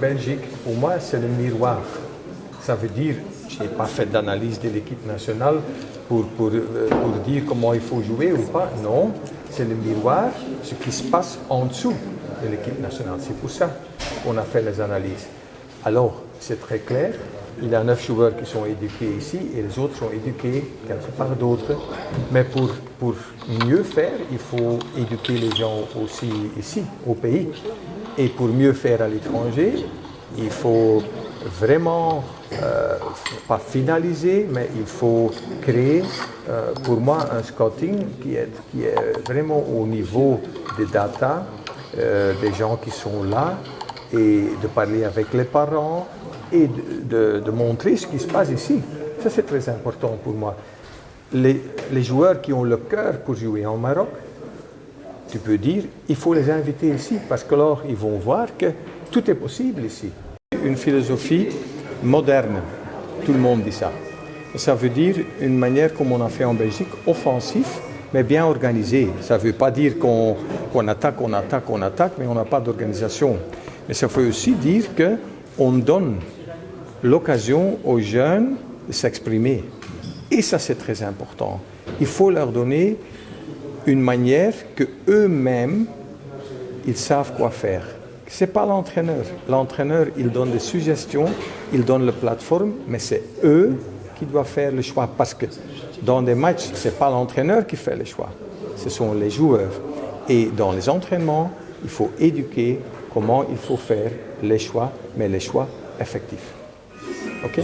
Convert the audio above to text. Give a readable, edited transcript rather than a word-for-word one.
Belgique, pour moi, c'est le miroir. Ça veut dire, je n'ai pas fait d'analyse de l'équipe nationale pour dire comment il faut jouer ou pas. Non, c'est le miroir, ce qui se passe en dessous de l'équipe nationale. C'est pour ça qu'on a fait les analyses. Alors, c'est très clair. Il y a 9 joueurs qui sont éduqués ici et les autres sont éduqués quelque part d'autre. Mais pour mieux faire, il faut éduquer les gens aussi ici, au pays. Et pour mieux faire à l'étranger, il faut vraiment, pas finaliser, mais il faut créer, pour moi, un scouting qui est vraiment au niveau des data, des gens qui sont là, et de parler avec les parents et de montrer ce qui se passe ici. Ça, c'est très important pour moi. Les joueurs qui ont le cœur pour jouer en Maroc, tu peux dire, il faut les inviter ici, parce que alors ils vont voir que tout est possible ici. Une philosophie moderne, tout le monde dit ça. Ça veut dire une manière comme on a fait en Belgique, offensif, mais bien organisée. Ça ne veut pas dire qu'on attaque, mais on n'a pas d'organisation. Mais ça veut aussi dire qu'on donne l'occasion aux jeunes de s'exprimer. Et ça, c'est très important. Il faut leur donner une manière que eux-mêmes, ils savent quoi faire. Ce n'est pas l'entraîneur. L'entraîneur, il donne des suggestions, il donne la plateforme, mais c'est eux qui doivent faire le choix. Parce que dans des matchs, ce n'est pas l'entraîneur qui fait le choix, ce sont les joueurs. Et dans les entraînements, il faut éduquer comment il faut faire les choix, mais les choix effectifs. OK ?